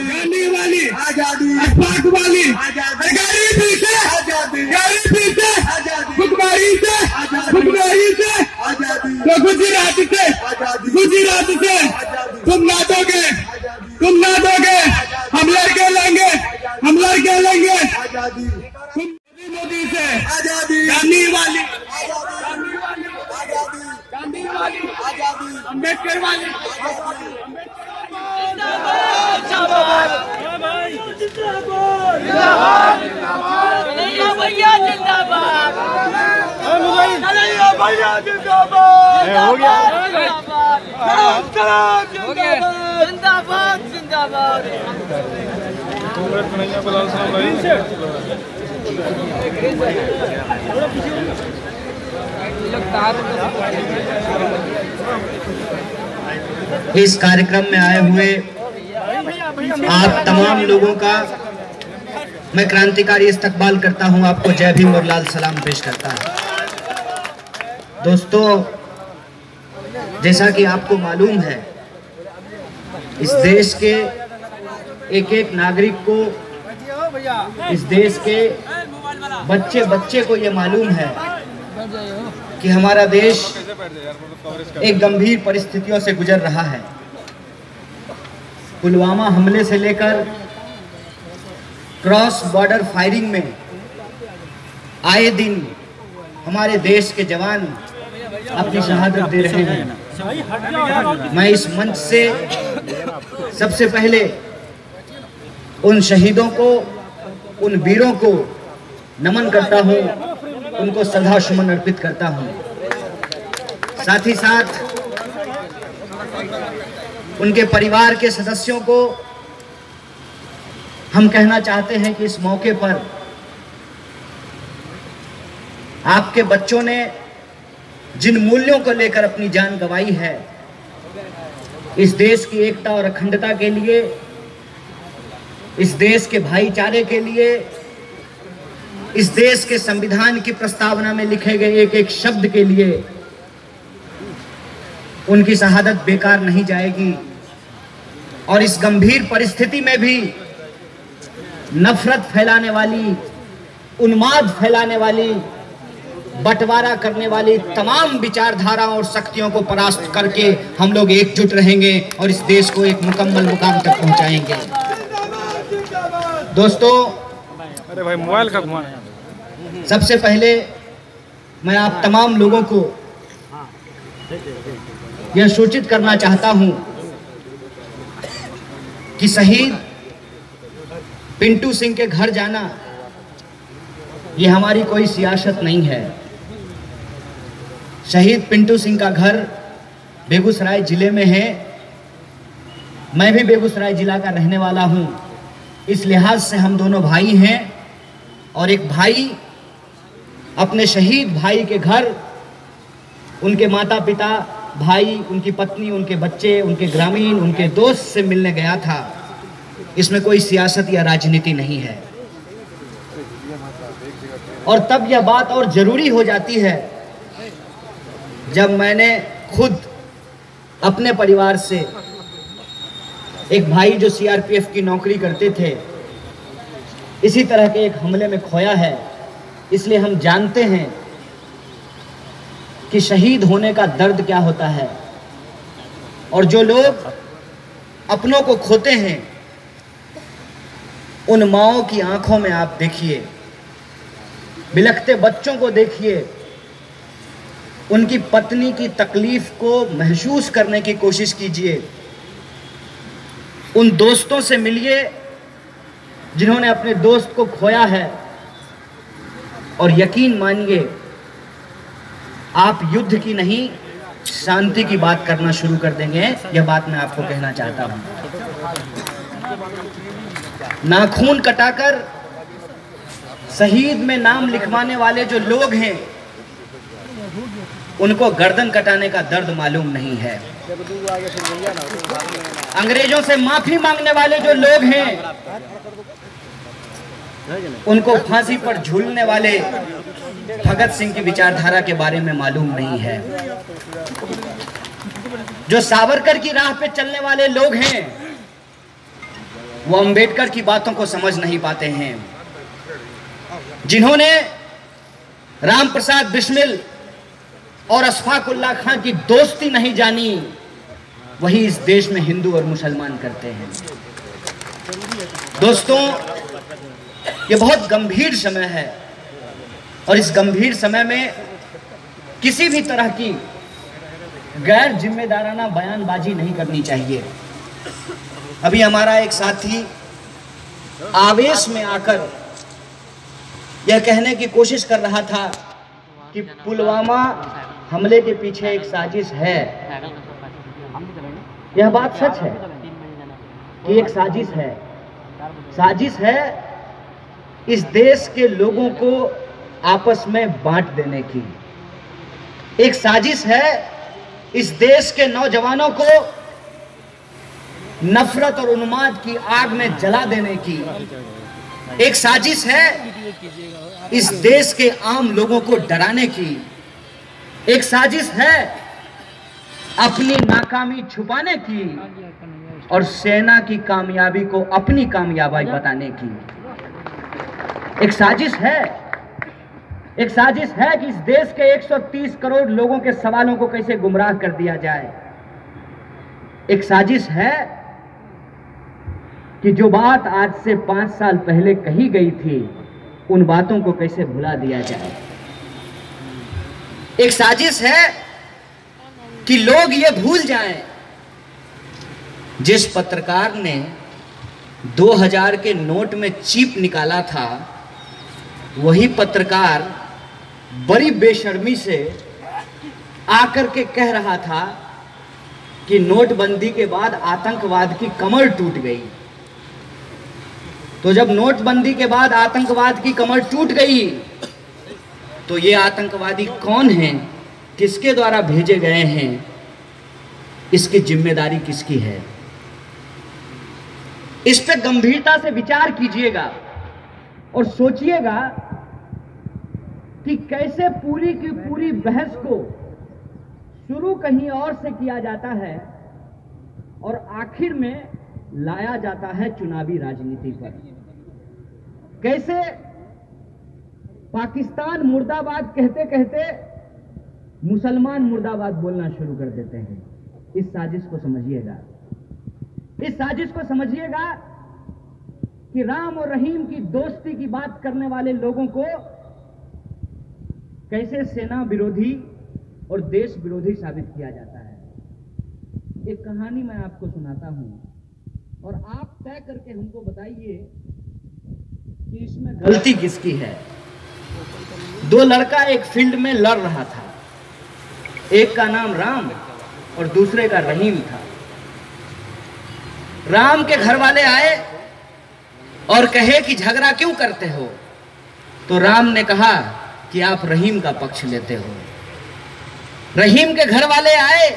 गांधी वाली आजादी, अखबार वाली आजादी, गरीबी से आजादी, गरीबी से आजादी, भुखमरी से भुखमरी से आजादी, तो गुजरात से आजादी, गुजरात से तुम ना दोगे, तुम ना दोगे, हम लड़के लेंगे, हम लड़के लेंगे आजादी, मोदी से आजादी, गांधी वाली आजादी, गांधी वाली आजादी, अम्बेडकर वाली जिंदाबाद, जिंदाबाद, भैया जिंदाबाद, भैया जिंदाबाद, हो गया जिंदाबाद, जिंदाबाद। इस कार्यक्रम में आए हुए आप तमाम लोगों का मैं क्रांतिकारी इस्तकबाल करता हूं। आपको जय भीम और लाल सलाम पेश करता हूं। दोस्तों, जैसा कि आपको मालूम है, इस देश के एक एक नागरिक को, इस देश के बच्चे बच्चे को ये मालूम है कि हमारा देश एक गंभीर परिस्थितियों से गुजर रहा है। पुलवामा हमले से लेकर क्रॉस बॉर्डर फायरिंग में आए दिन हमारे देश के जवान अपनी शहादत दे रहे हैं। मैं इस मंच से सबसे पहले उन शहीदों को, उन वीरों को नमन करता हूं, उनको श्रद्धासुमन अर्पित करता हूं। साथ ही साथ उनके परिवार के सदस्यों को हम कहना चाहते हैं कि इस मौके पर आपके बच्चों ने जिन मूल्यों को लेकर अपनी जान गंवाई है, इस देश की एकता और अखंडता के लिए, इस देश के भाईचारे के लिए, इस देश के संविधान की प्रस्तावना में लिखे गए एक एक शब्द के लिए उनकी शहादत बेकार नहीं जाएगी। और इस गंभीर परिस्थिति में भी नफरत फैलाने वाली, उन्माद फैलाने वाली, बंटवारा करने वाली तमाम विचारधाराओं और शक्तियों को परास्त करके हम लोग एकजुट रहेंगे और इस देश को एक मुकम्मल मुकाम तक पहुंचाएंगे। दोस्तों, अरे भाई मोबाइल का घुमा। सबसे पहले मैं आप तमाम लोगों को यह सूचित करना चाहता हूं कि शहीद पिंटू सिंह के घर जाना यह हमारी कोई सियासत नहीं है। शहीद पिंटू सिंह का घर बेगूसराय जिले में है। मैं भी बेगूसराय जिला का रहने वाला हूं, इस लिहाज से हम दोनों भाई हैं। और एक भाई अपने शहीद भाई के घर उनके माता पिता, भाई, उनकी पत्नी, उनके बच्चे, उनके ग्रामीण, उनके दोस्त से मिलने गया था। इसमें कोई सियासत या राजनीति नहीं है। और तब यह बात और जरूरी हो जाती है जब मैंने खुद अपने परिवार से एक भाई जो सीआरपीएफ की नौकरी करते थे, इसी तरह के एक हमले में खोया है। इसलिए हम जानते हैं कि शहीद होने का दर्द क्या होता है। और जो लोग अपनों को खोते हैं, उन माओं की आंखों में आप देखिए, बिलखते बच्चों को देखिए, उनकी पत्नी की तकलीफ को महसूस करने की कोशिश कीजिए। उन दोस्तों से मिलिए जिन्होंने अपने दोस्त को खोया है, और यकीन मानिए आप युद्ध की नहीं, शांति की बात करना शुरू कर देंगे। यह बात मैं आपको कहना चाहता हूं। नाखून कटाकर शहीद में नाम लिखवाने वाले जो लोग हैं, उनको गर्दन कटाने का दर्द मालूम नहीं है। अंग्रेजों से माफी मांगने वाले जो लोग हैं, उनको फांसी पर झूलने वाले भगत सिंह की विचारधारा के बारे में मालूम नहीं है। जो सावरकर की राह पे चलने वाले लोग हैं, वो अंबेडकर की बातों को समझ नहीं पाते हैं। जिन्होंने राम प्रसाद बिस्मिल और अशफाक उल्लाह खां की दोस्ती नहीं जानी, वही इस देश में हिंदू और मुसलमान करते हैं। दोस्तों, ये बहुत गंभीर समय है और इस गंभीर समय में किसी भी तरह की गैर जिम्मेदाराना बयानबाजी नहीं करनी चाहिए। अभी हमारा एक साथी आवेश में आकर यह कहने की कोशिश कर रहा था कि पुलवामा हमले के पीछे एक साजिश है। यह बात सच है कि एक साजिश है। साजिश है इस देश के लोगों को आपस में बांट देने की। एक साजिश है इस देश के नौजवानों को नफरत और उन्माद की आग में जला देने की। एक साजिश है इस देश के आम लोगों को डराने की। एक साजिश है अपनी नाकामी छुपाने की और सेना की कामयाबी को अपनी कामयाबी बताने की। एक साजिश है कि इस देश के 130 करोड़ लोगों के सवालों को कैसे गुमराह कर दिया जाए। एक साजिश है कि जो बात आज से 5 साल पहले कही गई थी, उन बातों को कैसे भुला दिया जाए। एक साजिश है कि लोग ये भूल जाएं, जिस पत्रकार ने 2000 के नोट में चिप निकाला था, वही पत्रकार बड़ी बेशर्मी से आकर के कह रहा था कि नोटबंदी के बाद आतंकवाद की कमर टूट गई। तो जब नोटबंदी के बाद आतंकवाद की कमर टूट गई, तो ये आतंकवादी कौन हैं, किसके द्वारा भेजे गए हैं, इसकी जिम्मेदारी किसकी है? इस पे गंभीरता से विचार कीजिएगा और सोचिएगा कि कैसे पूरी की पूरी बहस को शुरू कहीं और से किया जाता है और आखिर में लाया जाता है चुनावी राजनीति पर। कैसे पाकिस्तान मुर्दाबाद कहते कहते मुसलमान मुर्दाबाद बोलना शुरू कर देते हैं। इस साजिश को समझिएगा। इस साजिश को समझिएगा कि राम और रहीम की दोस्ती की बात करने वाले लोगों को कैसे सेना विरोधी और देश विरोधी साबित किया जाता है। एक कहानी मैं आपको सुनाता हूं और आप तय करके हमको बताइए कि इसमें गलती किसकी है। 2 लड़का एक फील्ड में लड़ रहा था। एक का नाम राम और दूसरे का रहीम था। राम के घर वाले आए और कहे कि झगड़ा क्यों करते हो? तो राम ने कहा कि आप रहीम का पक्ष लेते हो। रहीम के घर वाले आए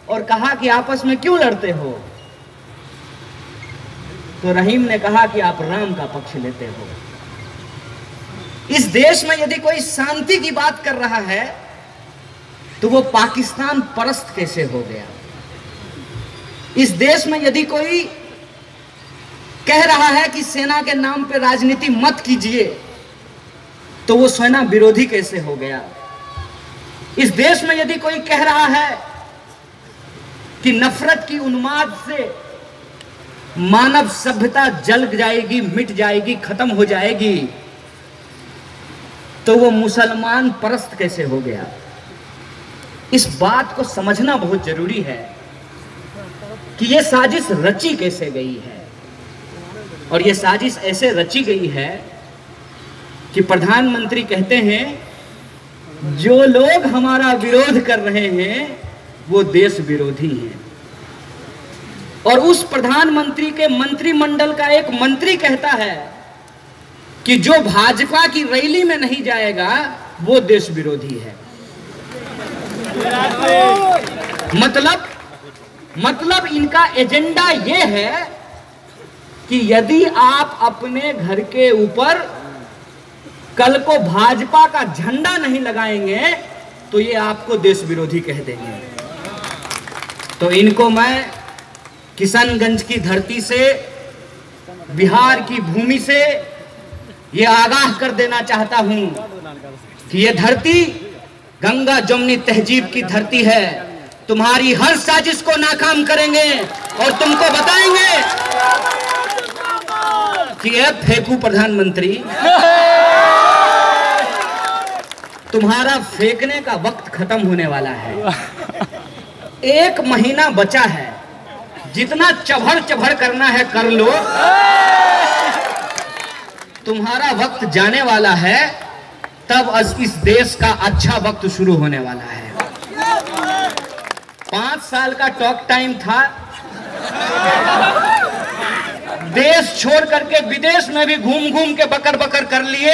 और कहा कि आपस में क्यों लड़ते हो? तो रहीम ने कहा कि आप राम का पक्ष लेते हो। इस देश में यदि कोई शांति की बात कर रहा है तो वो पाकिस्तान परस्त कैसे हो गया? इस देश में यदि कोई कह रहा है कि सेना के नाम पे राजनीति मत कीजिए तो वो सेना विरोधी कैसे हो गया? इस देश में यदि कोई कह रहा है कि नफरत की उन्माद से मानव सभ्यता जल जाएगी, मिट जाएगी, खत्म हो जाएगी, तो वो मुसलमान परस्त कैसे हो गया? इस बात को समझना बहुत जरूरी है कि ये साजिश रची कैसे गई है। और ये साजिश ऐसे रची गई है कि प्रधानमंत्री कहते हैं जो लोग हमारा विरोध कर रहे हैं वो देश विरोधी हैं। और उस प्रधानमंत्री के मंत्रिमंडल का एक मंत्री कहता है कि जो भाजपा की रैली में नहीं जाएगा वो देश विरोधी है। मतलब इनका एजेंडा ये है कि यदि आप अपने घर के ऊपर कल को भाजपा का झंडा नहीं लगाएंगे तो ये आपको देश विरोधी कह देंगे। तो इनको मैं किशनगंज की धरती से बिहार की भूमि से ये आगाह कर देना चाहता हूं कि ये धरती गंगा जमुनी तहजीब की धरती है। तुम्हारी हर साजिश को नाकाम करेंगे और तुमको बताएंगे कि ये फेंकू प्रधानमंत्री, तुम्हारा फेंकने का वक्त खत्म होने वाला है। 1 महीना बचा है, जितना चभड़ चभड़ करना है कर लो, तुम्हारा वक्त जाने वाला है, तब इस देश का अच्छा वक्त शुरू होने वाला है। 5 साल का टॉक टाइम था, देश छोड़ करके विदेश में भी घूम घूम के बकर बकर कर लिए।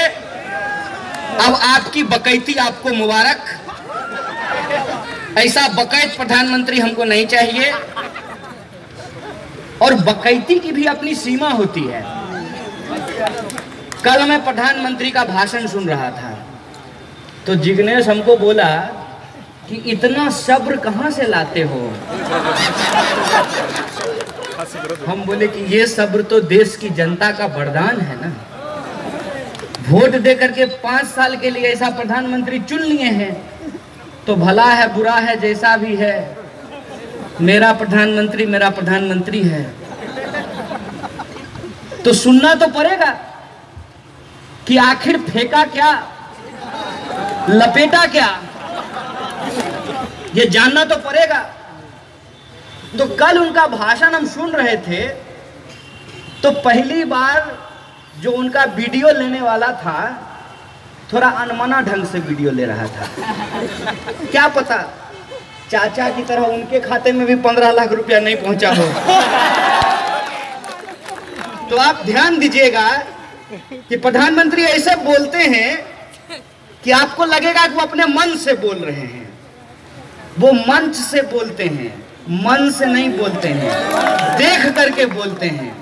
अब आपकी बकैती आपको मुबारक। ऐसा बकैत प्रधानमंत्री हमको नहीं चाहिए। और बकैती की भी अपनी सीमा होती है। कल मैं प्रधानमंत्री का भाषण सुन रहा था, तो जिग्नेश हमको बोला कि इतना सब्र कहां से लाते हो। हम बोले कि ये सब्र तो देश की जनता का वरदान है ना। वोट दे करके 5 साल के लिए ऐसा प्रधानमंत्री चुन लिए हैं, तो भला है बुरा है जैसा भी है, मेरा प्रधानमंत्री है। तो सुनना तो पड़ेगा कि आखिर फेंका क्या, लपेटा क्या, ये जानना तो पड़ेगा। तो कल उनका भाषण हम सुन रहे थे, तो पहली बार जो उनका वीडियो लेने वाला था, थोड़ा अनमना ढंग से वीडियो ले रहा था। क्या पता चाचा की तरह उनके खाते में भी 15 लाख रुपया नहीं पहुंचा हो। तो आप ध्यान दीजिएगा कि प्रधानमंत्री ऐसे बोलते हैं कि आपको लगेगा कि वो अपने मन से बोल रहे हैं। वो मंच से बोलते हैं, मन से नहीं बोलते हैं, देख करके बोलते हैं।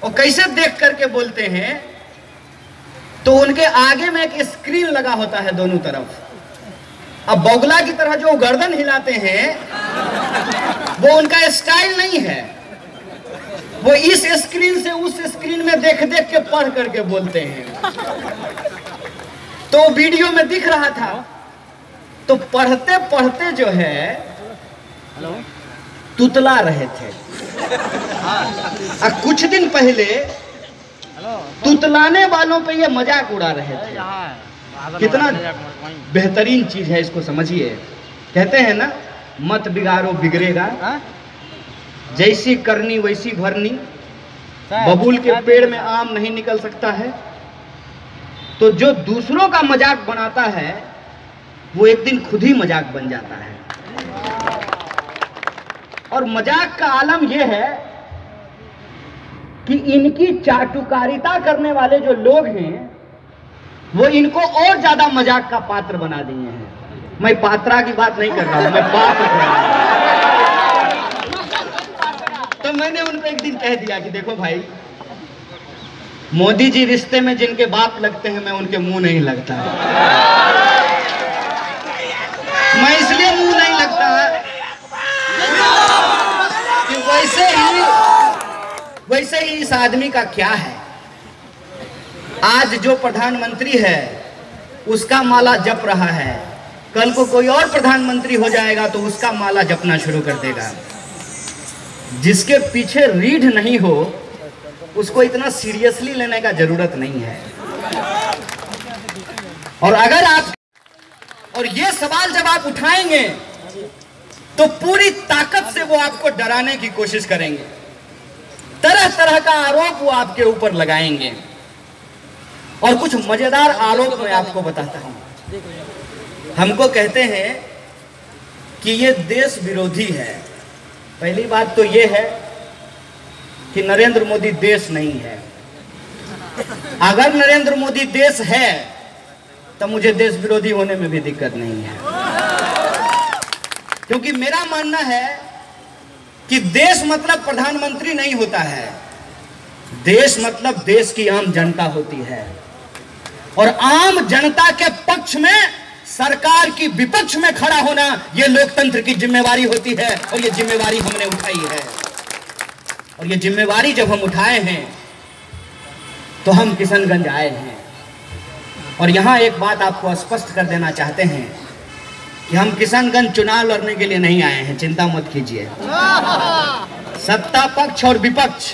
और कैसे देख करके बोलते हैं, तो उनके आगे में एक स्क्रीन लगा होता है दोनों तरफ। अब बगुला की तरह जो गर्दन हिलाते हैं, वो उनका स्टाइल नहीं है। वो इस स्क्रीन से उस स्क्रीन में देख देख के पढ़ करके बोलते हैं। तो वीडियो में दिख रहा था, तो पढ़ते पढ़ते जो है तुतला रहे थे। कुछ दिन पहले तुतलाने वालों पे ये मजाक उड़ा रहे थे। कितना बेहतरीन चीज है, इसको समझिए। कहते हैं ना, मत बिगाड़ो बिगड़ेगा, जैसी करनी वैसी भरनी, बबूल के पेड़ में आम नहीं निकल सकता है। तो जो दूसरों का मजाक बनाता है, वो एक दिन खुद ही मजाक बन जाता है। और मजाक का आलम यह है कि इनकी चाटुकारिता करने वाले जो लोग हैं, वो इनको और ज्यादा मजाक का पात्र बना दिए हैं। मैं पात्रा की बात नहीं कर रहा हूं, मैं पात्र कर रहा हूं। तो मैंने उनको एक दिन कह दिया कि देखो भाई, मोदी जी रिश्ते में जिनके बाप लगते हैं, मैं उनके मुंह नहीं लगता। मैं इसलिए मुंह नहीं लगता कि वैसे ही इस आदमी का क्या है। आज जो प्रधानमंत्री है उसका माला जप रहा है, कल को कोई और प्रधानमंत्री हो जाएगा तो उसका माला जपना शुरू कर देगा। जिसके पीछे रीढ़ नहीं हो, उसको इतना सीरियसली लेने का जरूरत नहीं है। और अगर आप और ये सवाल जब आप उठाएंगे, तो पूरी ताकत से वो आपको डराने की कोशिश करेंगे। तरह तरह का आरोप वो आपके ऊपर लगाएंगे। और कुछ मजेदार आरोप मैं आपको बताता हूं। हमको कहते हैं कि ये देश विरोधी है। पहली बात तो ये है कि नरेंद्र मोदी देश नहीं है। अगर नरेंद्र मोदी देश है, तो मुझे देश विरोधी होने में भी दिक्कत नहीं है। क्योंकि मेरा मानना है कि देश मतलब प्रधानमंत्री नहीं होता है। देश मतलब देश की आम जनता होती है। और आम जनता के पक्ष में, सरकार की विपक्ष में खड़ा होना, यह लोकतंत्र की जिम्मेवारी होती है। और यह जिम्मेवारी हमने उठाई है। और यह जिम्मेवारी जब हम उठाए हैं, तो हम किशनगंज आए हैं। और यहाँ एक बात आपको स्पष्ट कर देना चाहते हैं कि हम किशनगंज चुनाव लड़ने के लिए नहीं आए हैं, चिंता मत कीजिए। सत्ता पक्ष और विपक्ष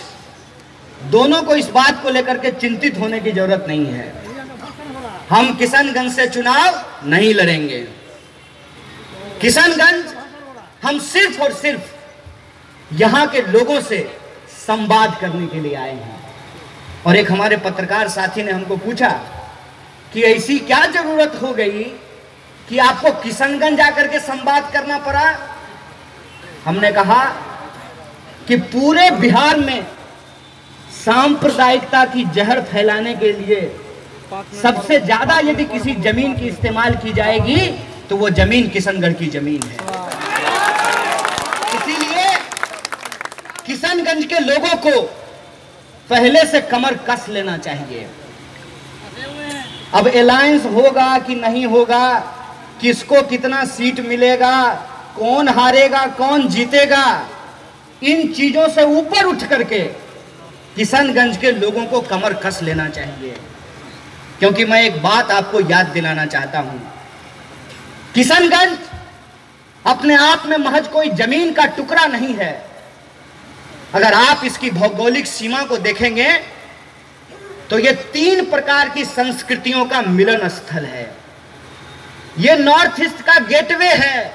दोनों को इस बात को लेकर के चिंतित होने की जरूरत नहीं है। हम किशनगंज से चुनाव नहीं लड़ेंगे। किशनगंज हम सिर्फ और सिर्फ यहाँ के लोगों से संवाद करने के लिए आए हैं। और एक हमारे पत्रकार साथी ने हमको पूछा कि ऐसी क्या जरूरत हो गई कि आपको किशनगंज आकर के संवाद करना पड़ा। हमने कहा कि पूरे बिहार में सांप्रदायिकता की जहर फैलाने के लिए सबसे ज्यादा यदि किसी जमीन की इस्तेमाल की जाएगी तो वो जमीन किशनगढ़ की जमीन है। इसीलिए किशनगंज के लोगों को पहले से कमर कस लेना चाहिए। अब अलायंस होगा कि नहीं होगा, किसको कितना सीट मिलेगा, कौन हारेगा कौन जीतेगा, इन चीजों से ऊपर उठ करके किशनगंज के लोगों को कमर कस लेना चाहिए। क्योंकि मैं एक बात आपको याद दिलाना चाहता हूं, किशनगंज अपने आप में महज कोई जमीन का टुकड़ा नहीं है। अगर आप इसकी भौगोलिक सीमा को देखेंगे तो ये 3 प्रकार की संस्कृतियों का मिलन स्थल है। ये नॉर्थ ईस्ट का गेटवे है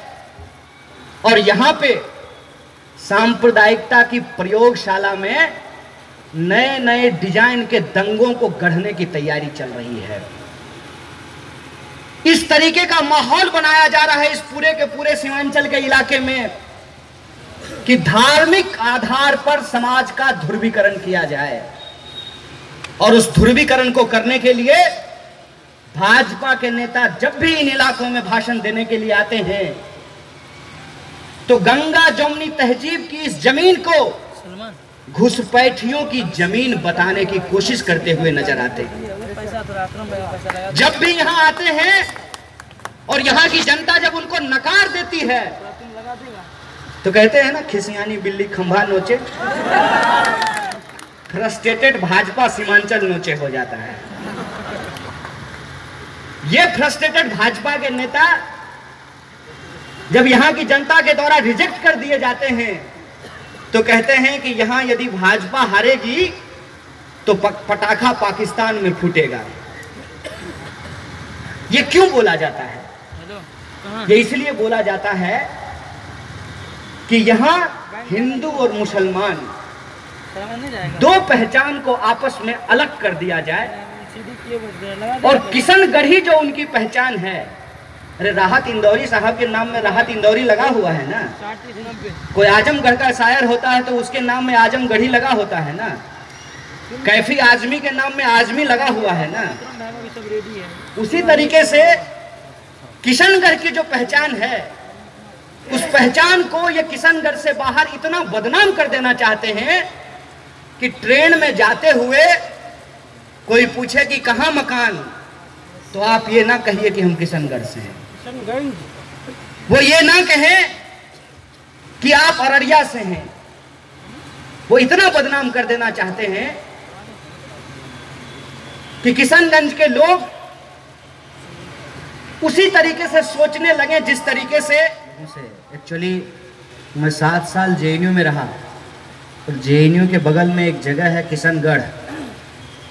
और यहां पे सांप्रदायिकता की प्रयोगशाला में नए नए डिजाइन के दंगों को गढ़ने की तैयारी चल रही है। इस तरीके का माहौल बनाया जा रहा है इस पूरे के पूरे सीमांचल के इलाके में कि धार्मिक आधार पर समाज का ध्रुवीकरण किया जाए। और उस ध्रुवीकरण को करने के लिए भाजपा के नेता जब भी इन इलाकों में भाषण देने के लिए आते हैं तो गंगा जमुनी तहजीब की इस जमीन को घुसपैठियों की जमीन बताने की कोशिश करते हुए नजर आते हैं। जब भी यहां आते हैं और यहां की जनता जब उनको नकार देती है तो कहते हैं ना, खिसियानी बिल्ली खंभा नोचे, फ्रस्ट्रेटेड भाजपा सीमांचल नोचे हो जाता है। ये फ्रस्ट्रेटेड भाजपा के नेता जब यहां की जनता के द्वारा रिजेक्ट कर दिए जाते हैं तो कहते हैं कि यहां यदि भाजपा हारेगी तो पटाखा पाकिस्तान में फूटेगा। ये क्यों बोला जाता है? ये इसलिए बोला जाता है कि यहां हिंदू और मुसलमान दो पहचान को आपस में अलग कर दिया जाए और किशनगढ़ी जो उनकी पहचान है। अरे राहत इंदौरी साहब के नाम में राहत इंदौरी लगा हुआ है ना। कोई आजमगढ़ का शायर होता है तो उसके नाम में आजमगढ़ी लगा होता है ना। कैफी आजमी के नाम में आजमी लगा हुआ है ना। उसी तरीके से किशनगढ़ की जो पहचान है उस पहचान को ये किशनगढ़ से बाहर इतना बदनाम कर देना चाहते हैं कि ट्रेन में जाते हुए कोई पूछे कि कहाँ मकान, तो आप ये ना कहिए कि हम किशनगढ़ से हैं। वो ये ना कहें कि आप अररिया से हैं। वो इतना बदनाम कर देना चाहते हैं कि किशनगंज के लोग उसी तरीके से सोचने लगे जिस तरीके से एक्चुअली मैं 7 साल जेएनयू में रहा और जेएनयू के बगल में एक जगह है किशनगढ़,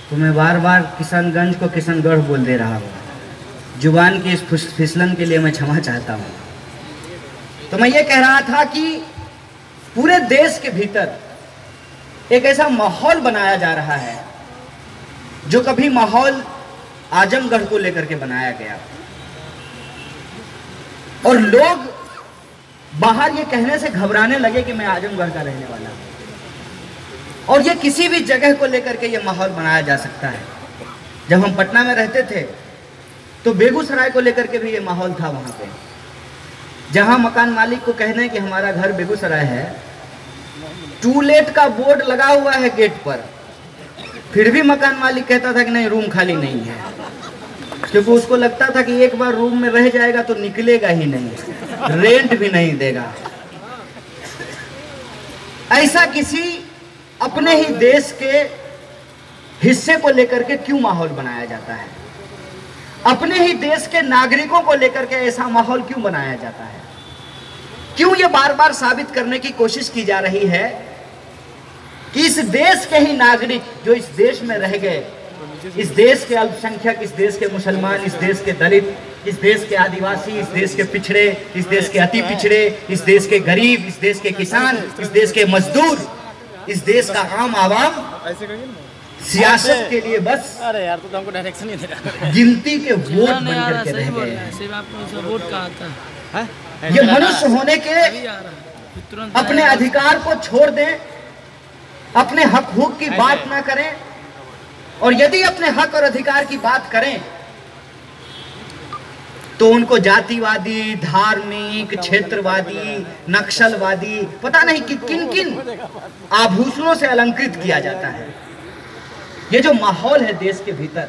तो मैं बार बार किशनगंज को किशनगढ़ बोल दे रहा हूँ। जुबान की इस फिसलन के लिए मैं क्षमा चाहता हूँ। तो मैं ये कह रहा था कि पूरे देश के भीतर एक ऐसा माहौल बनाया जा रहा है जो कभी माहौल आजमगढ़ को लेकर के बनाया गया और लोग बाहर ये कहने से घबराने लगे कि मैं आजमगढ़ का रहने वाला हूं। और ये किसी भी जगह को लेकर के ये माहौल बनाया जा सकता है। जब हम पटना में रहते थे तो बेगूसराय को लेकर के भी ये माहौल था। वहां पे जहां मकान मालिक को कहने कि हमारा घर बेगूसराय है, टू लेट का बोर्ड लगा हुआ है गेट पर, फिर भी मकान मालिक कहता था कि नहीं रूम खाली नहीं है, क्योंकि उसको लगता था कि एक बार रूम में रह जाएगा तो निकलेगा ही नहीं, रेंट भी नहीं देगा। ऐसा किसी अपने ही देश के हिस्से को लेकर के क्यों माहौल बनाया जाता है? अपने ही देश के नागरिकों को लेकर के ऐसा माहौल क्यों बनाया जाता है? क्यों ये बार बार साबित करने की कोशिश की जा रही है कि इस देश के ही नागरिक जो इस देश में रह गए, इस देश के अल्पसंख्यक, इस देश के मुसलमान, इस देश के दलित, इस देश के आदिवासी, इस देश के पिछड़े, इस देश के अति पिछड़े, इस देश के गरीब, इस देश के किसान, इस देश के मजदूर, इस देश का आम आवाम सियासत के लिए बस अरे यार तो हमको डायरेक्शन ही दे रहा गिनती के वोट बनकर के रह गए हैं। वोट का आता है ये मनुष्य होने के अपने अधिकार को छोड़ दें, अपने हक हुक की बात ना करें, और यदि अपने हक और अधिकार की बात करें तो उनको जातिवादी, धार्मिक, क्षेत्रवादी, नक्सलवादी, पता नहीं कि किन किन आभूषणों से अलंकृत किया जाता है। ये जो माहौल है देश के भीतर,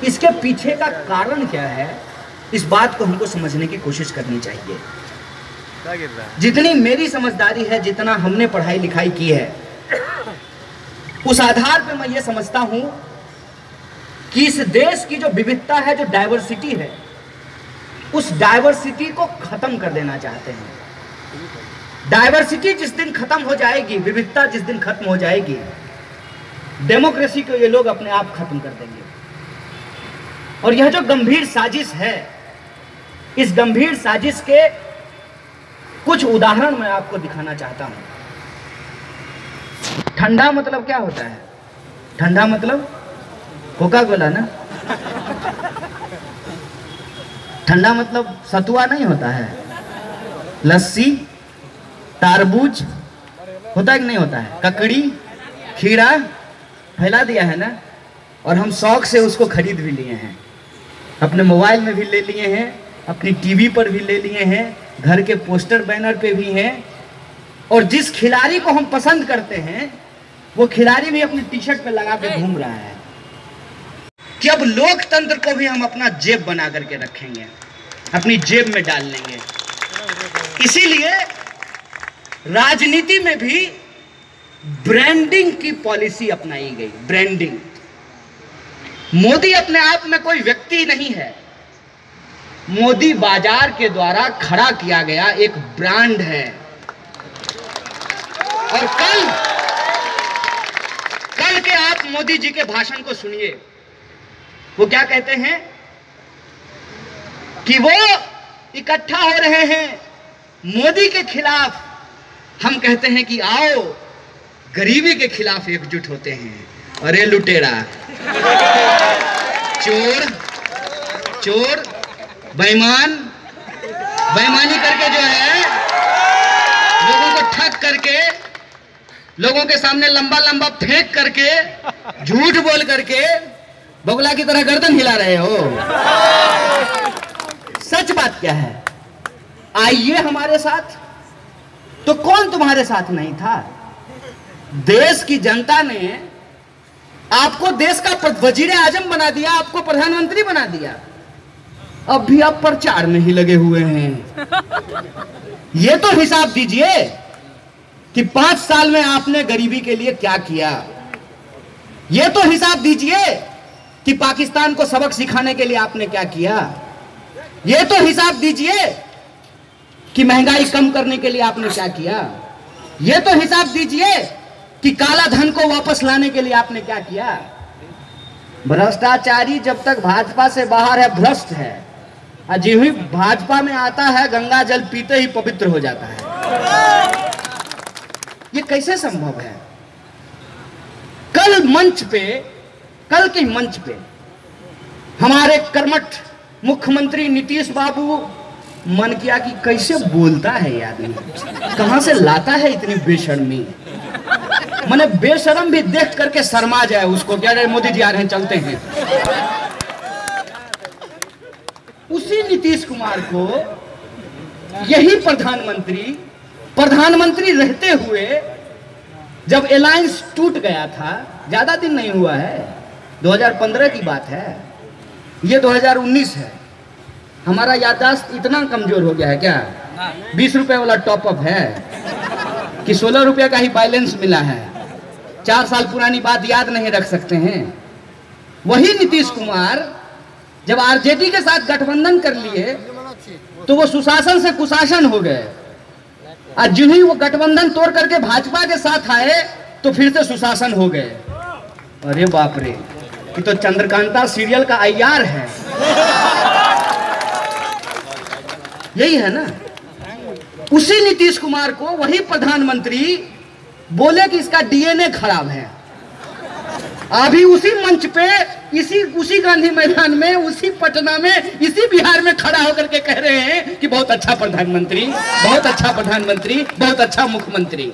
इसके पीछे का कारण क्या है, इस बात को हमको समझने की कोशिश करनी चाहिए। जितनी मेरी समझदारी है, जितना हमने पढ़ाई लिखाई की है, उस आधार पे मैं ये समझता हूं कि इस देश की जो विविधता है, जो डाइवर्सिटी है, उस डाइवर्सिटी को खत्म कर देना चाहते हैं। डाइवर्सिटी जिस दिन खत्म हो जाएगी, विविधता जिस दिन खत्म हो जाएगी, डेमोक्रेसी को ये लोग अपने आप खत्म कर देंगे। और यह जो गंभीर साजिश है, इस गंभीर साजिश के कुछ उदाहरण मैं आपको दिखाना चाहता हूं। ठंडा मतलब क्या होता है? ठंडा मतलब कोका कोला ना। ठंडा मतलब सतुआ नहीं होता है, लस्सी, तारबूज होता है कि नहीं होता है, ककड़ी, खीरा फैला दिया है ना, और हम शौक से उसको खरीद भी लिए हैं, अपने मोबाइल में भी ले लिए हैं, अपनी टीवी पर भी ले लिए हैं, घर के पोस्टर बैनर पे भी हैं, और जिस खिलाड़ी को हम पसंद करते हैं वो खिलाड़ी भी अपनी टी शर्ट पे लगा के घूम रहा है कि अब लोकतंत्र को भी हम अपना जेब बना करके रखेंगे, अपनी जेब में डाल लेंगे। इसीलिए राजनीति में भी ब्रांडिंग की पॉलिसी अपनाई गई। ब्रांडिंग। मोदी अपने आप में कोई व्यक्ति नहीं है, मोदी बाजार के द्वारा खड़ा किया गया एक ब्रांड है। और कल के आप मोदी जी के भाषण को सुनिए, वो क्या कहते हैं कि वो इकट्ठा हो रहे हैं मोदी के खिलाफ। हम कहते हैं कि आओ गरीबी के खिलाफ एकजुट होते हैं। अरे लुटेरा, चोर, चोर, बेईमान, बेईमानी करके जो है लोगों को ठग करके, लोगों के सामने लंबा लंबा फेंक करके, झूठ बोल करके बगुला की तरह गर्दन हिला रहे हो। सच बात क्या है? आइए हमारे साथ। तो कौन तुम्हारे साथ नहीं था? देश की जनता ने आपको देश का वजीर आजम बना दिया, आपको प्रधानमंत्री बना दिया। अब भी आप प्रचार में ही लगे हुए हैं। ये तो हिसाब दीजिए कि 5 साल में आपने गरीबी के लिए क्या किया। ये तो हिसाब दीजिए कि पाकिस्तान को सबक सिखाने के लिए आपने क्या किया। ये तो हिसाब दीजिए कि महंगाई कम करने के लिए आपने क्या किया। ये तो हिसाब दीजिए कि काला धन को वापस लाने के लिए आपने क्या किया। भ्रष्टाचारी जब तक भाजपा से बाहर है भ्रष्ट है, जी हुई भाजपा में आता है गंगा जल पीते ही पवित्र हो जाता है। ये कैसे संभव है? कल के मंच पे हमारे कर्मठ मुख्यमंत्री नीतीश बाबू, मन किया कि कैसे बोलता है ये आदमी, कहां से लाता है इतनी बेशर्मी। मैंने बेशर्म भी देख करके शर्मा जाए उसको, क्या रे मोदी जी आ रहे हैं, चलते हैं। उसी नीतीश कुमार को यही प्रधानमंत्री रहते हुए जब अलायंस टूट गया था, ज्यादा दिन नहीं हुआ है, 2015 की बात है, ये 2019 है। हमारा याददाश्त इतना कमजोर हो गया है क्या? 20 रुपए वाला टॉपअप है कि 16 रुपए का ही बैलेंस मिला है। 4 साल पुरानी बात याद नहीं रख सकते हैं? वही नीतीश कुमार जब आरजेडी के साथ गठबंधन कर लिए तो वो सुशासन से कुशासन हो गए, और जिन्हीं वो गठबंधन तोड़ करके भाजपा के साथ आए तो फिर से सुशासन हो गए। अरे बाप रे, ये तो चंद्रकांता सीरियल का आईआर है। यही है ना। उसी नीतीश कुमार को वही प्रधानमंत्री बोले कि इसका डीएनए खराब है। अभी उसी मंच पे, उसी गांधी मैदान में, उसी पटना में, इसी बिहार में खड़ा होकर के कह रहे हैं कि बहुत अच्छा प्रधानमंत्री, बहुत अच्छा प्रधानमंत्री, बहुत अच्छा मुख्यमंत्री।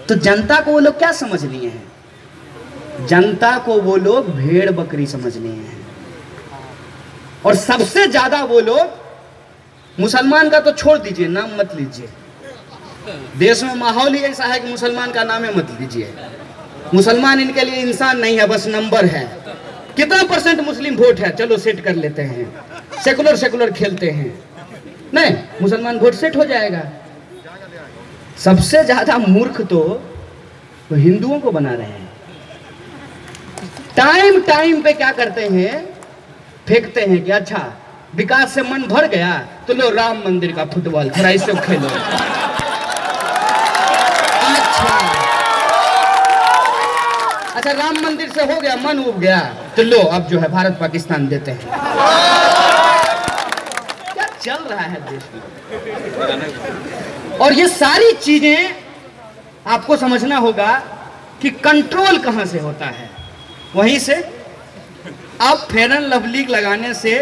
तो जनता को वो लोग क्या समझ लिए हैं? जनता को वो लोग भेड़ बकरी समझ लिए हैं। और सबसे ज्यादा वो लोग, मुसलमान का तो छोड़ दीजिए, नाम मत लीजिए। देश में माहौल ही ऐसा है कि मुसलमान का नाम मत लीजिए। मुसलमान इनके लिए इंसान नहीं है, बस नंबर है। कितना % मुस्लिम वोट है, चलो सेट कर लेते हैं, सेकुलर खेलते हैं। नहीं, मुसलमान वोट सेट हो जाएगा। सबसे ज्यादा मूर्ख तो हिंदुओं को बना रहे हैं। टाइम पे क्या करते हैं, फेंकते हैं कि अच्छा विकास से मन भर गया तो लो राम मंदिर का फुटबॉल थोड़ा इससे खेलो। अच्छा राम मंदिर से हो गया, मन उब गया तो लो अब जो है भारत पाकिस्तान देते हैं। क्या चल रहा है देश में? और ये सारी चीजें आपको समझना होगा कि कंट्रोल कहां से होता है। वहीं से अब फेयर एंड लवली लगाने से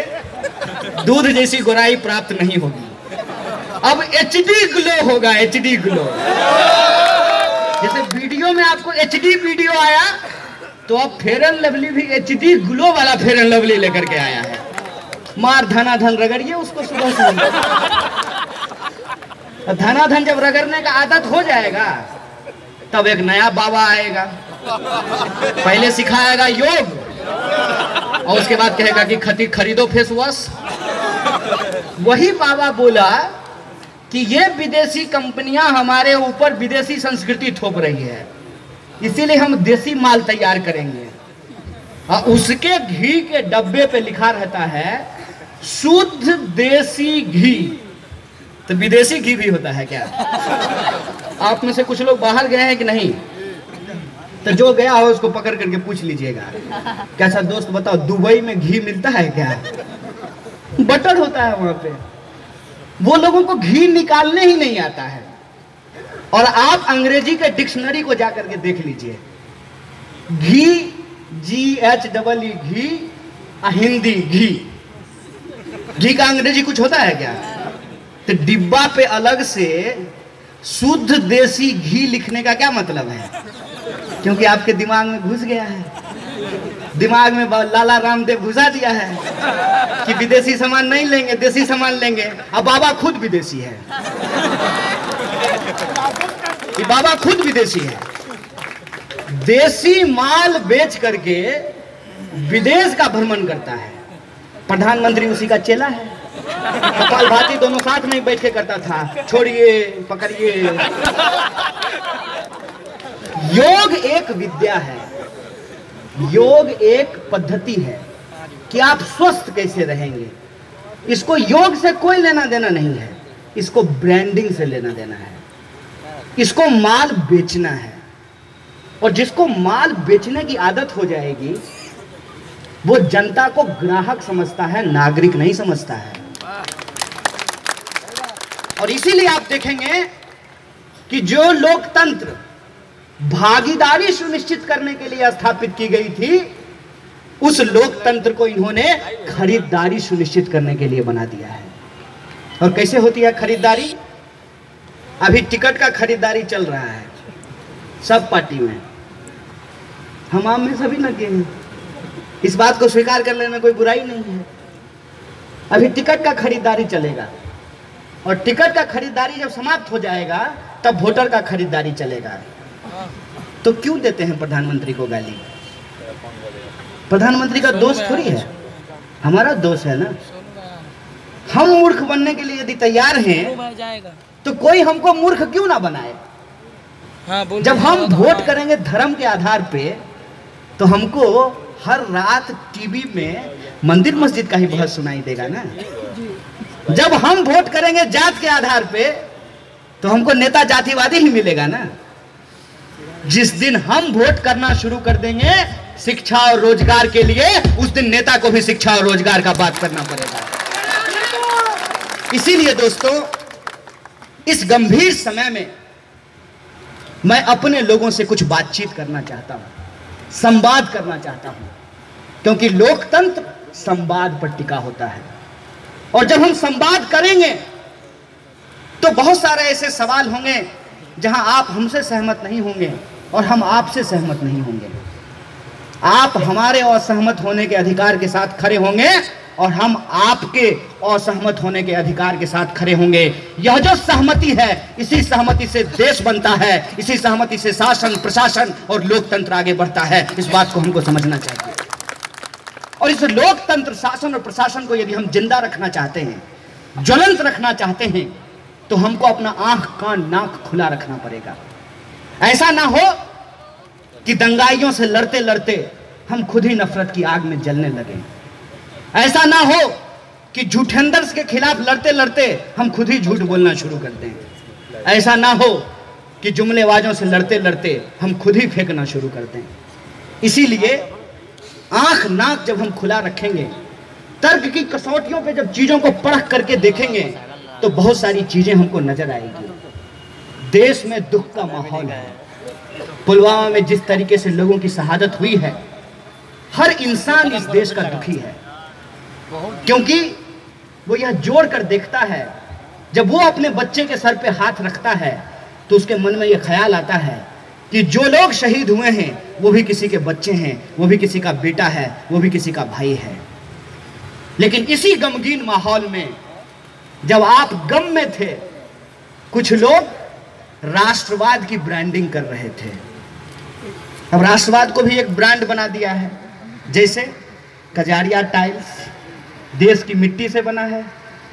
दूध जैसी गोराई प्राप्त नहीं होगी। अब एचडी ग्लो होगा, एचडी ग्लो। जैसे वीडियो में आपको एचडी वीडियो आया, तो अब फेयर एंड लवली भी एचडी ग्लो वाला फेयर एंड लवली लेकर के आया है। मार धनाधन रगड़िए उसको सुबह से। धनाधन जब रगड़ने का आदत हो जाएगा तब एक नया बाबा आएगा, पहले सिखाएगा योग और उसके बाद कहेगा कि खरीदो फेस वॉश। वही बाबा बोला कि ये विदेशी कंपनियां हमारे ऊपर विदेशी संस्कृति थोप रही है, इसीलिए हम देसी माल तैयार करेंगे। और उसके घी के डब्बे पे लिखा रहता है शुद्ध देसी घी। तो विदेशी घी भी होता है क्या? आप में से कुछ लोग बाहर गए हैं कि नहीं? तो जो गया हो उसको पकड़ करके पूछ लीजिएगा, कैसा दोस्त बताओ दुबई में घी मिलता है क्या? बटर होता है वहां पे। वो लोगों को घी निकालने ही नहीं आता है। और आप अंग्रेजी के डिक्शनरी को जाकर के देख लीजिए, घी GHEE घी, हिंदी घी। घी का अंग्रेजी कुछ होता है क्या? तो डिब्बा पे अलग से शुद्ध देसी घी लिखने का क्या मतलब है? क्योंकि आपके दिमाग में घुस गया है, दिमाग में लाला रामदेव घुसा दिया है कि विदेशी सामान नहीं लेंगे, देसी सामान लेंगे। अब बाबा खुद विदेशी है, ये बाबा खुद विदेशी है। देसी माल बेच करके विदेश का भ्रमण करता है। प्रधानमंत्री उसी का चेला है। कपाल भाती दोनों साथ में बैठ के करता था, छोड़िए पकड़िए। योग एक विद्या है, योग एक पद्धति है कि आप स्वस्थ कैसे रहेंगे। इसको योग से कोई लेना देना नहीं है, इसको ब्रांडिंग से लेना देना है। इसको माल बेचना है, और जिसको माल बेचने की आदत हो जाएगी वो जनता को ग्राहक समझता है, नागरिक नहीं समझता है। और इसीलिए आप देखेंगे कि जो लोकतंत्र भागीदारी सुनिश्चित करने के लिए स्थापित की गई थी, उस लोकतंत्र को इन्होंने खरीदारी सुनिश्चित करने के लिए बना दिया है। और कैसे होती है खरीदारी? अभी टिकट का खरीदारी चल रहा है सब पार्टी में, हम आम में सभी लगे हैं। इस बात को स्वीकार कर लेने में कोई बुराई नहीं है। अभी टिकट का खरीदारी चलेगा, और टिकट का खरीदारी जब समाप्त हो जाएगा तब वोटर का खरीदारी चलेगा। तो क्यों देते हैं प्रधानमंत्री को गाली? प्रधानमंत्री का दोष थोड़ी है, हमारा दोष है ना। हम मूर्ख बनने के लिए यदि तैयार हैं तो कोई हमको मूर्ख क्यों ना बनाए। हाँ, बोल। जब हम वोट करेंगे धर्म के आधार पे, तो हमको हर रात टीवी में मंदिर मस्जिद का ही बहुत सुनाई देगा ना। जब हम वोट करेंगे जात के आधार पे, तो हमको नेता जातिवादी ही मिलेगा ना। जिस दिन हम वोट करना शुरू कर देंगे शिक्षा और रोजगार के लिए, उस दिन नेता को भी शिक्षा और रोजगार का बात करना पड़ेगा। इसीलिए दोस्तों, इस गंभीर समय में मैं अपने लोगों से कुछ बातचीत करना चाहता हूं, संवाद करना चाहता हूं, क्योंकि लोकतंत्र संवाद पर टिका होता है। और जब हम संवाद करेंगे तो बहुत सारे ऐसे सवाल होंगे जहां आप हमसे सहमत नहीं होंगे और हम आपसे सहमत नहीं होंगे। आप हमारे असहमत होने के अधिकार के साथ खड़े होंगे और हम आपके असहमत होने के अधिकार के साथ खड़े होंगे। यह जो सहमति है, इसी सहमति से देश बनता है, इसी सहमति से शासन, प्रशासन और लोकतंत्र आगे बढ़ता है। इस बात को हमको समझना चाहिए। और इस लोकतंत्र, शासन और प्रशासन को यदि हम जिंदा रखना चाहते हैं, ज्वलंत रखना चाहते हैं, तो हमको अपना आंख, कान, नाक खुला रखना पड़ेगा। ऐसा ना हो कि दंगाइयों से लड़ते लड़ते हम खुद ही नफरत की आग में जलने लगे। ऐसा ना हो कि झूठेंदर्स के खिलाफ लड़ते लड़ते हम खुद ही झूठ बोलना शुरू कर दें। ऐसा ना हो कि जुमलेबाजों से लड़ते लड़ते हम खुद ही फेंकना शुरू कर दें। इसीलिए आंख, नाक जब हम खुला रखेंगे, तर्क की कसौटियों पे जब चीजों को परख करके देखेंगे, तो बहुत सारी चीजें हमको नजर आएगी। देश में दुख का माहौल है। पुलवामा में जिस तरीके से लोगों की शहादत हुई है, हर इंसान इस देश का दुखी है, क्योंकि वो यह जोड़ कर देखता है, जब वो अपने बच्चे के सर पे हाथ रखता है तो उसके मन में यह ख्याल आता है कि जो लोग शहीद हुए हैं वो भी किसी के बच्चे हैं, वो भी किसी का बेटा है, वो भी किसी का भाई है। लेकिन इसी गमगीन माहौल में जब आप गम में थे, कुछ लोग राष्ट्रवाद की ब्रांडिंग कर रहे थे। अब राष्ट्रवाद को भी एक ब्रांड बना दिया है। जैसे कजारिया टाइल्स देश की मिट्टी से बना है,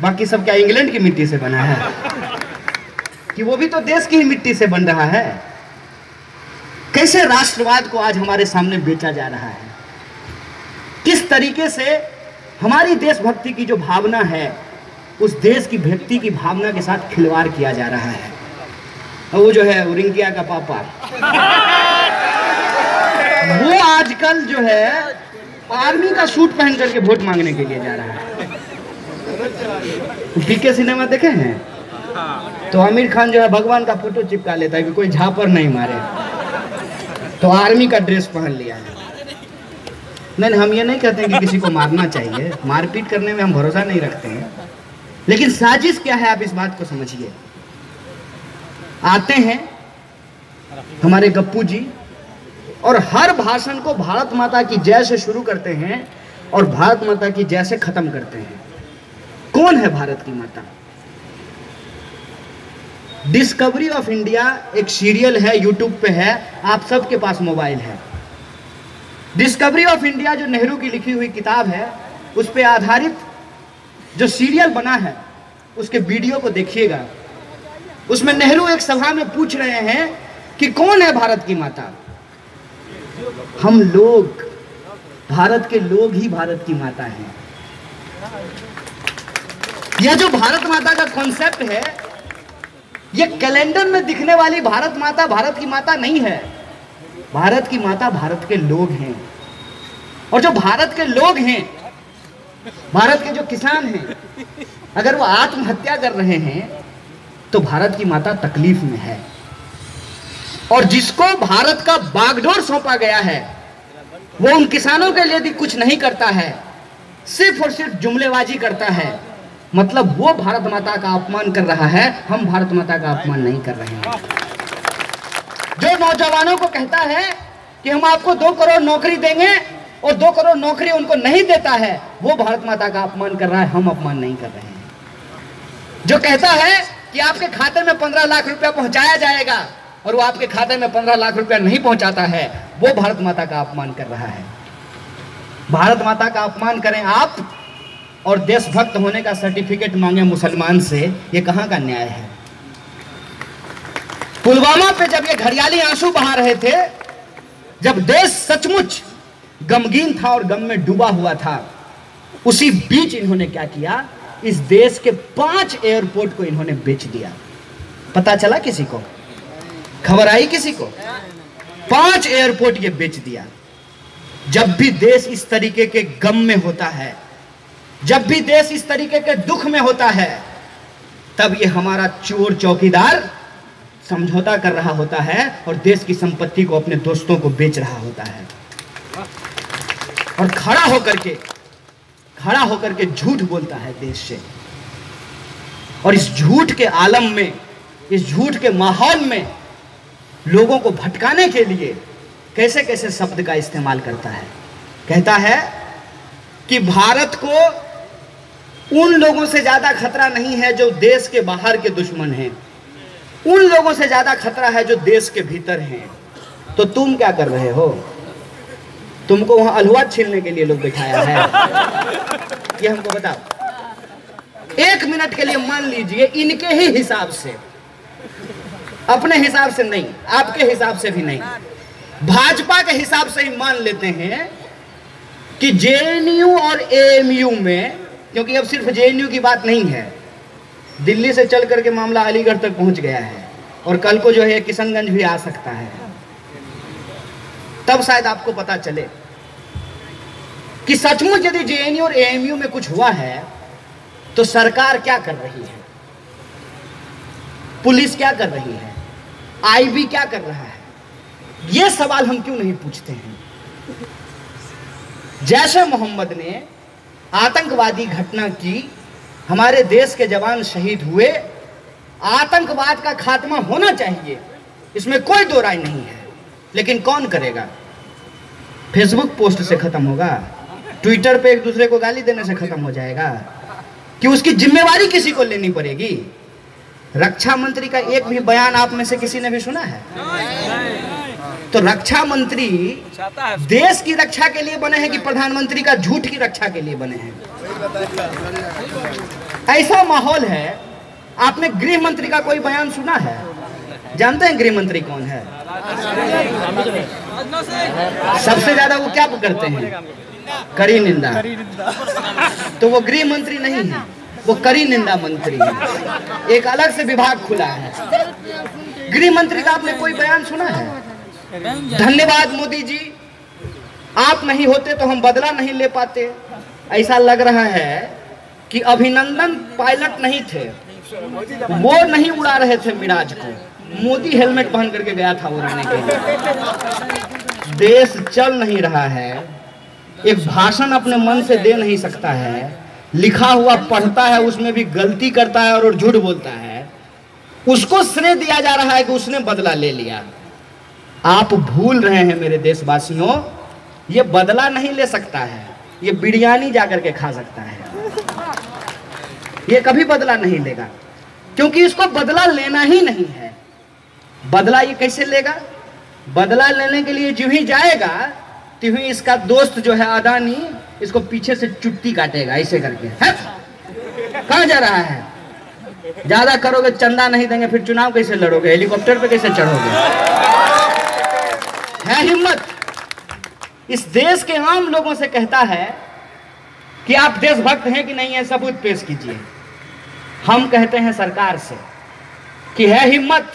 बाकी सब क्या इंग्लैंड की मिट्टी से बना है? कि वो भी तो देश की ही मिट्टी से बन रहा है। कैसे राष्ट्रवाद को आज हमारे सामने बेचा जा रहा है, किस तरीके से हमारी देशभक्ति की जो भावना है, उस देश की भक्ति की भावना के साथ खिलवाड़ किया जा रहा है। और वो जो है उरिंकिया का पापा, वो आजकल जो है आर्मी का सूट पहन करके वोट मांगने के लिए जा रहा है। पीके सिनेमा देखे हैं तो आमिर खान जो है भगवान का फोटो चिपका लेता है कि कोई झापर नहीं मारे, तो आर्मी का ड्रेस पहन लिया है। नहीं, हम ये नहीं कहते हैं कि किसी को मारना चाहिए, मारपीट करने में हम भरोसा नहीं रखते हैं, लेकिन साजिश क्या है आप इस बात को समझिए। आते हैं हमारे गप्पू जी और हर भाषण को भारत माता की जय से शुरू करते हैं और भारत माता की जय से खत्म करते हैं। कौन है भारत की माता? डिस्कवरी ऑफ इंडिया एक सीरियल है, यूट्यूब पे है, आप सबके पास मोबाइल है। डिस्कवरी ऑफ इंडिया जो नेहरू की लिखी हुई किताब है, उस पे आधारित जो सीरियल बना है, उसके वीडियो को देखिएगा। उसमें नेहरू एक सभा में पूछ रहे हैं कि कौन है भारत की माता? हम लोग, भारत के लोग ही भारत की माता हैं। यह जो भारत माता का कॉन्सेप्ट है, यह कैलेंडर में दिखने वाली भारत की माता नहीं है। भारत की माता भारत के लोग हैं। और जो भारत के लोग हैं, भारत के जो किसान हैं, अगर वो आत्महत्या कर रहे हैं तो भारत की माता तकलीफ में है। और जिसको भारत का बागडोर सौंपा गया है, वो उन किसानों के लिए भी कुछ नहीं करता है, सिर्फ और सिर्फ जुमलेबाजी करता है, मतलब वो भारत माता का अपमान कर रहा है। हम भारत माता का अपमान नहीं कर रहे हैं। जो नौजवानों को कहता है कि हम आपको 2 करोड़ नौकरी देंगे और 2 करोड़ नौकरी उनको नहीं देता है, वो भारत माता का अपमान कर रहा है, हम अपमान नहीं कर रहे हैं। जो कहता है कि आपके खाते में 15 लाख रुपया पहुंचाया जाएगा और वो आपके खाते में 15 लाख रुपया नहीं पहुंचाता है, वो भारत माता का अपमान कर रहा है। भारत माता का अपमान करें आप और देशभक्त होने का सर्टिफिकेट मांगे मुसलमान से, ये कहां का न्याय है? पुलवामा पे जब ये घड़ियाली आंसू बहा रहे थे, जब देश सचमुच गमगीन था और गम में डूबा हुआ था, उसी बीच इन्होंने क्या किया, इस देश के 5 एयरपोर्ट को इन्होंने बेच दिया। पता चला किसी को? खबर आई किसी को? 5 एयरपोर्ट ये बेच दिया। जब भी देश इस तरीके के गम में होता है, जब भी देश इस तरीके के दुख में होता है, तब ये हमारा चोर चौकीदार समझौता कर रहा होता है और देश की संपत्ति को अपने दोस्तों को बेच रहा होता है, और खड़ा होकर के झूठ बोलता है देश से। और इस झूठ के आलम में, इस झूठ के माहौल में लोगों को भटकाने के लिए कैसे कैसे शब्द का इस्तेमाल करता है। कहता है कि भारत को उन लोगों से ज्यादा खतरा नहीं है जो देश के बाहर के दुश्मन हैं, उन लोगों से ज्यादा खतरा है जो देश के भीतर हैं। तो तुम क्या कर रहे हो? तुमको वहां अलहुआ छीलने के लिए लोग बिठाया है? ये हमको बताओ। 1 मिनट के लिए मान लीजिए, इनके ही हिसाब से, अपने हिसाब से नहीं, आपके हिसाब से भी नहीं, भाजपा के हिसाब से ही मान लेते हैं कि जेएनयू और एएमयू में, क्योंकि अब सिर्फ जेएनयू की बात नहीं है, दिल्ली से चल करके मामला अलीगढ़ तक पहुंच गया है, और कल को जो है किशनगंज भी आ सकता है। तब शायद आपको पता चले कि सचमुच यदि जेएनयू और एएमयू में कुछ हुआ है तो सरकार क्या कर रही है, पुलिस क्या कर रही है, आईबी क्या कर रहा है। ये सवाल हम क्यों नहीं पूछते हैं? जैसे मोहम्मद ने आतंकवादी घटना की, हमारे देश के जवान शहीद हुए, आतंकवाद का खात्मा होना चाहिए, इसमें कोई दो राय नहीं है। लेकिन कौन करेगा? फेसबुक पोस्ट से खत्म होगा? ट्विटर पे एक दूसरे को गाली देने से खत्म हो जाएगा? कि उसकी जिम्मेवारी किसी को लेनी पड़ेगी? रक्षा मंत्री का एक भी बयान आप में से किसी ने भी सुना है? तो रक्षा मंत्री देश की रक्षा के लिए बने हैं कि प्रधानमंत्री का झूठ की रक्षा के लिए बने हैं? ऐसा माहौल है। आपने गृह मंत्री का कोई बयान सुना है? जानते हैं गृह मंत्री कौन है? सबसे ज्यादा वो क्या करते हैं? कड़ी निंदा। तो वो गृह मंत्री नहीं है, वो कड़ी निंदा मंत्री है। एक अलग से विभाग खुला है। गृह मंत्री का आपने कोई बयान सुना है? धन्यवाद मोदी जी, आप नहीं होते तो हम बदला नहीं ले पाते। ऐसा लग रहा है कि अभिनंदन पायलट नहीं थे, वो नहीं उड़ा रहे थे मिराज को, मोदी हेलमेट पहन करके गया था उड़ाने के लिए। देश चल नहीं रहा है, एक भाषण अपने मन से दे नहीं सकता है, लिखा हुआ पढ़ता है उसमें भी गलती करता है और झूठ बोलता है, उसको श्रेय दिया जा रहा है कि उसने बदला ले लिया। आप भूल रहे हैं मेरे देशवासियों, ये बदला नहीं ले सकता है, ये बिरयानी जाकर के खा सकता है, ये कभी बदला नहीं लेगा, क्योंकि इसको बदला लेना ही नहीं है। बदला ये कैसे लेगा? बदला लेने के लिए जो ही जाएगा त्यों ही इसका दोस्त जो है अदानी इसको पीछे से चुट्टी काटेगा ऐसे करके। कहाँ जा रहा है? ज्यादा करोगे चंदा नहीं देंगे, फिर चुनाव कैसे लड़ोगे, हेलीकॉप्टर पे कैसे चढ़ोगे? है हिम्मत? इस देश के आम लोगों से कहता है कि आप देशभक्त हैं कि नहीं है, सबूत पेश कीजिए। हम कहते हैं सरकार से कि है हिम्मत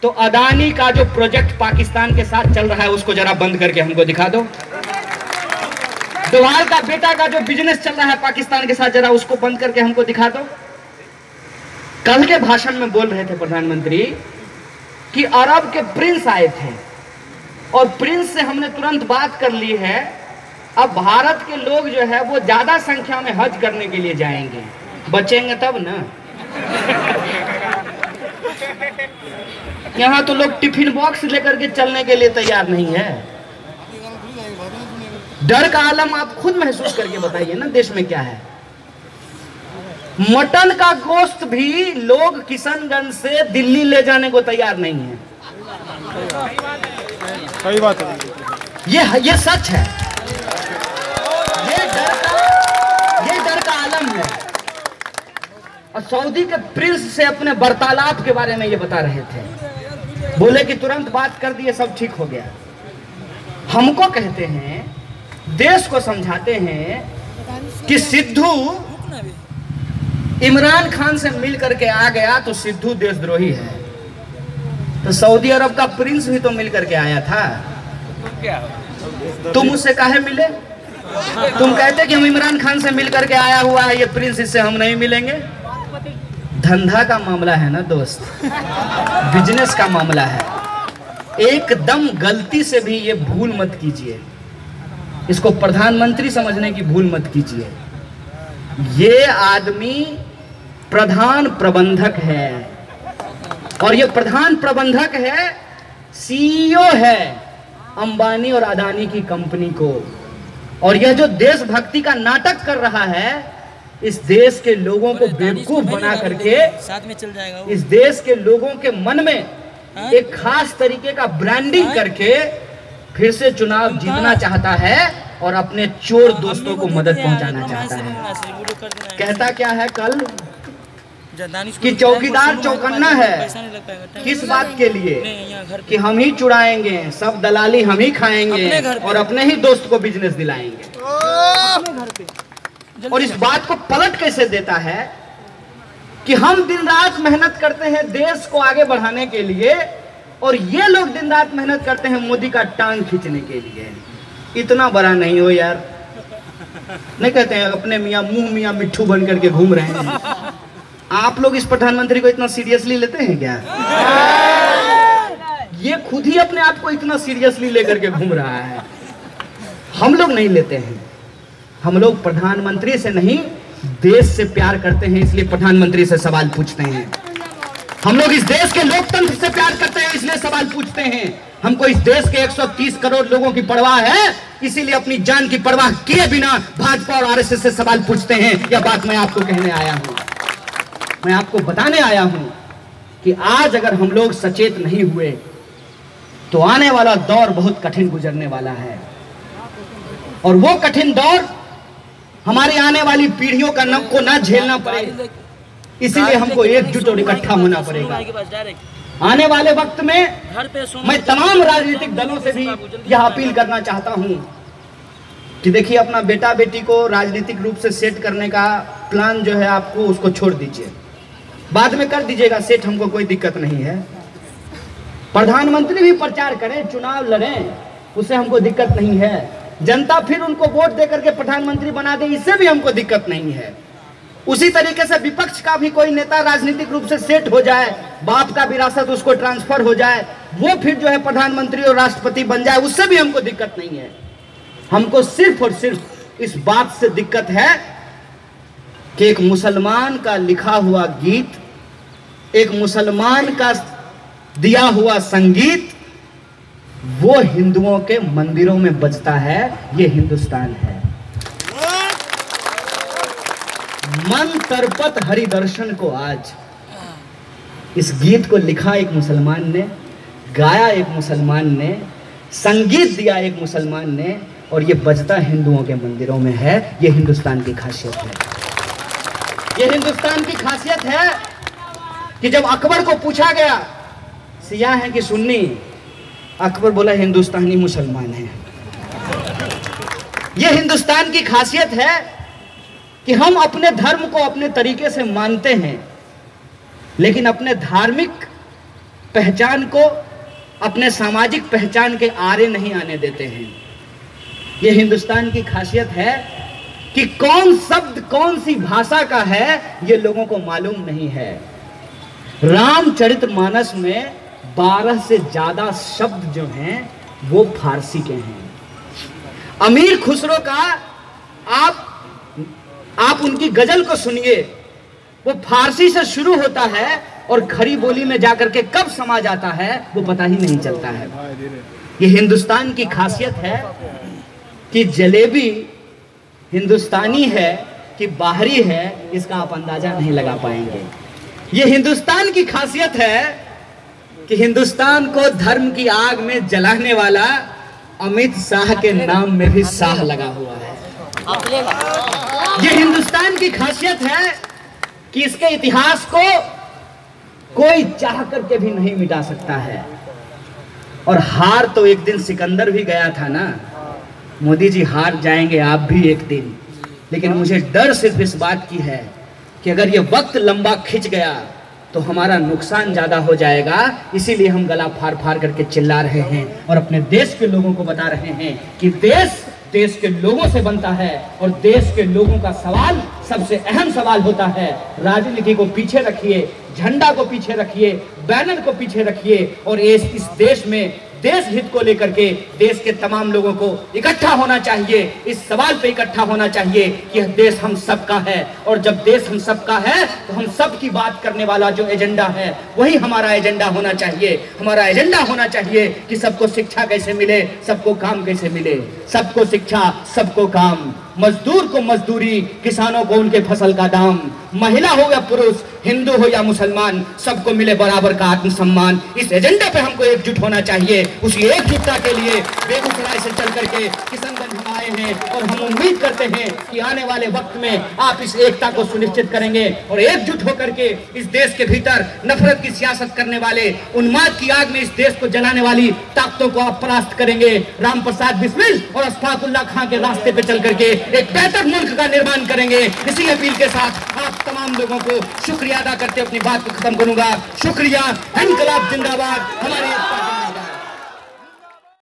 तो अदानी का जो प्रोजेक्ट पाकिस्तान के साथ चल रहा है उसको जरा बंद करके हमको दिखा दो। डोभाल का बेटा का जो बिजनेस चल रहा है पाकिस्तान के साथ, जरा उसको बंद करके हमको दिखा दो। कल के भाषण में बोल रहे थे प्रधानमंत्री कि अरब के प्रिंस आए थे और प्रिंस से हमने तुरंत बात कर ली है, अब भारत के लोग जो है वो ज्यादा संख्या में हज करने के लिए जाएंगे, बचेंगे तब ना। यहाँ तो लोग टिफिन बॉक्स लेकर के चलने के लिए तैयार नहीं है। डर का आलम आप खुद महसूस करके बताइए ना, देश में क्या है। मटन का गोश्त भी लोग किशनगंज से दिल्ली ले जाने को तैयार नहीं है। सही बात है, ये सच है। ये डर का आलम है। और सऊदी के प्रिंस से अपने वार्तालाप के बारे में ये बता रहे थे बोले कि तुरंत बात कर दिए, सब ठीक हो गया। हमको कहते हैं, देश को समझाते हैं कि सिद्धू इमरान खान से मिल करके आ गया तो सिद्धू देशद्रोही है। तो सऊदी अरब का प्रिंस भी तो मिल करके आया था, तुम उससे काहे मिले? तुम कहते कि हम इमरान खान से मिल करके आया हुआ है ये प्रिंस, इससे हम नहीं मिलेंगे। धंधा का मामला है ना दोस्त, बिजनेस का मामला है। एकदम गलती से भी ये भूल मत कीजिए, इसको प्रधानमंत्री समझने की भूल मत कीजिए। ये आदमी प्रधान प्रबंधक है, और ये प्रधान प्रबंधक है, सीईओ है अंबानी और अदानी की कंपनी को। और यह जो देशभक्ति का नाटक कर रहा है, इस देश के लोगों को बेवकूफ बना करके साथ में चल जाएगा। इस देश के लोगों के मन में एक खास तरीके का ब्रांडिंग करके फिर से चुनाव जीतना चाहता है और अपने चोर दोस्तों को मदद पहुंचाना चाहता है। कहता क्या है कल कि चौकीदार चौकन्ना है, किस बात के लिए? कि हम ही चुराएंगे, सब दलाली हम ही खाएंगे और अपने ही दोस्त को बिजनेस दिलाएंगे। और इस बात को पलट कैसे देता है कि हम दिन रात मेहनत करते हैं देश को आगे बढ़ाने के लिए, और ये लोग दिन रात मेहनत करते हैं मोदी का टांग खींचने के लिए। इतना बड़ा नहीं हो यार। नहीं कहते हैं अपने मियाँ मिट्ठू बन करके घूम रहे हैं। आप लोग इस प्रधानमंत्री को इतना सीरियसली लेते हैं क्या? ये खुद ही अपने आप को इतना सीरियसली लेकर के घूम रहा है। हम लोग नहीं लेते हैं। हम लोग प्रधानमंत्री से नहीं, देश से प्यार करते हैं, इसलिए प्रधानमंत्री से सवाल पूछते हैं। हम लोग इस देश के लोकतंत्र से प्यार करते हैं, इसलिए सवाल पूछते हैं। हमको इस देश के 130 करोड़ लोगों की परवाह है, इसीलिए अपनी जान की परवाह किए बिना भाजपा और आरएसएस से सवाल पूछते हैं। यह बात मैं आपको कहने आया हूं, मैं आपको बताने आया हूं कि आज अगर हम लोग सचेत नहीं हुए तो आने वाला दौर बहुत कठिन गुजरने वाला है। और वो कठिन दौर हमारी आने वाली पीढ़ियों का को ना झेलना पड़े, इसीलिए हमको एकजुट और इकट्ठा होना पड़ेगा। आने वाले वक्त में मैं तमाम राजनीतिक दलों से भी यह अपील करना चाहता हूं कि देखिए, अपना बेटा बेटी को राजनीतिक रूप से सेट करने का प्लान जो है आपको उसको छोड़ दीजिए, बाद में कर दीजिएगा सेट, हमको कोई दिक्कत नहीं है। प्रधानमंत्री भी प्रचार करें, चुनाव लड़ें, उससे हमको दिक्कत नहीं है। जनता फिर उनको वोट देकर के प्रधानमंत्री बना दे, इससे भी हमको दिक्कत नहीं है। उसी तरीके से विपक्ष का भी कोई नेता राजनीतिक रूप से सेट हो जाए, बाप का विरासत उसको ट्रांसफर हो जाए, वो फिर जो है प्रधानमंत्री और राष्ट्रपति बन जाए, उससे भी हमको दिक्कत नहीं है। हमको सिर्फ और सिर्फ इस बात से दिक्कत है कि एक मुसलमान का लिखा हुआ गीत, एक मुसलमान का दिया हुआ संगीत, वो हिंदुओं के मंदिरों में बजता है। ये हिंदुस्तान है। मन तरपत हरि दर्शन को आज, इस गीत को लिखा एक मुसलमान ने, गाया एक मुसलमान ने, संगीत दिया एक मुसलमान ने, और ये बजता हिंदुओं के मंदिरों में है। ये हिंदुस्तान की खासियत है। ये हिंदुस्तान की खासियत है कि जब अकबर को पूछा गया सिया है कि सुन्नी, अकबर बोला हिंदुस्तानी मुसलमान है। ये हिंदुस्तान की खासियत है कि हम अपने धर्म को अपने तरीके से मानते हैं, लेकिन अपने धार्मिक पहचान को अपने सामाजिक पहचान के आरे नहीं आने देते हैं। ये हिंदुस्तान की खासियत है कि कौन शब्द कौन सी भाषा का है, ये लोगों को मालूम नहीं है। रामचरितमानस में 12 से ज्यादा शब्द जो हैं वो फारसी के हैं। अमीर खुसरो का आप उनकी गजल को सुनिए, वो फारसी से शुरू होता है और खड़ी बोली में जाकर के कब समा जाता है वो पता ही नहीं चलता है। ये हिंदुस्तान की खासियत है कि जलेबी हिंदुस्तानी है कि बाहरी है, इसका आप अंदाजा नहीं लगा पाएंगे। ये हिंदुस्तान की खासियत है कि हिंदुस्तान को धर्म की आग में जलाने वाला अमित शाह के नाम में भी शाह लगा हुआ है। ये हिंदुस्तान की खासियत है कि इसके इतिहास को कोई चाह करके भी नहीं मिटा सकता है। और हार तो एक दिन सिकंदर भी गया था ना। मोदी जी हार जाएंगे आप भी एक दिन, लेकिन मुझे डर सिर्फ इस बात की है कि अगर ये वक्त लंबा खिंच गया तो हमारा नुकसान ज्यादा हो जाएगा। इसीलिए हम गला फाड़ फाड़ करके चिल्ला रहे हैं और अपने देश के लोगों को बता रहे हैं कि देश के लोगों से बनता है और देश के लोगों का सवाल सबसे अहम सवाल होता है। राजनीति को पीछे रखिए, झंडा को पीछे रखिए, बैनर को पीछे रखिए और इस देश में देश हित को लेकर के देश के तमाम लोगों को इकट्ठा होना चाहिए। इस सवाल पे इकट्ठा होना चाहिए कि यह देश हम सबका है और जब देश हम सबका है तो हम सब की बात करने वाला जो एजेंडा है वही हमारा एजेंडा होना चाहिए। हमारा एजेंडा होना चाहिए कि सबको शिक्षा कैसे मिले, सबको काम कैसे मिले। सबको शिक्षा, सबको काम, मजदूर को मजदूरी, किसानों को उनके फसल का दाम, महिला हो या पुरुष, हिंदू हो या मुसलमान, सबको मिले बराबर का आत्मसम्मान। इस एजेंडा पे हमको एकजुट होना चाहिए। उसी एकजुटता के लिए बेगूसराय से चल करके किशनगंज हम आए हैं और हम उम्मीद करते हैं कि आने वाले वक्त में आप इस एकता को सुनिश्चित करेंगे और एकजुट होकर के इस देश के भीतर नफरत की सियासत करने वाले, उन्माद की आग में इस देश को जलाने वाली ताकतों को आप परास्त करेंगे। राम प्रसाद बिस्मिल और अशफाकुल्लाह खां के रास्ते पे चल करके एक बेहतर मुल्क का निर्माण करेंगे। इसी अपील के साथ आप तमाम लोगों को शुक्रिया अदा करते अपनी बात को खत्म करूंगा। शुक्रिया। इनकलाब जिंदाबाद। हमारे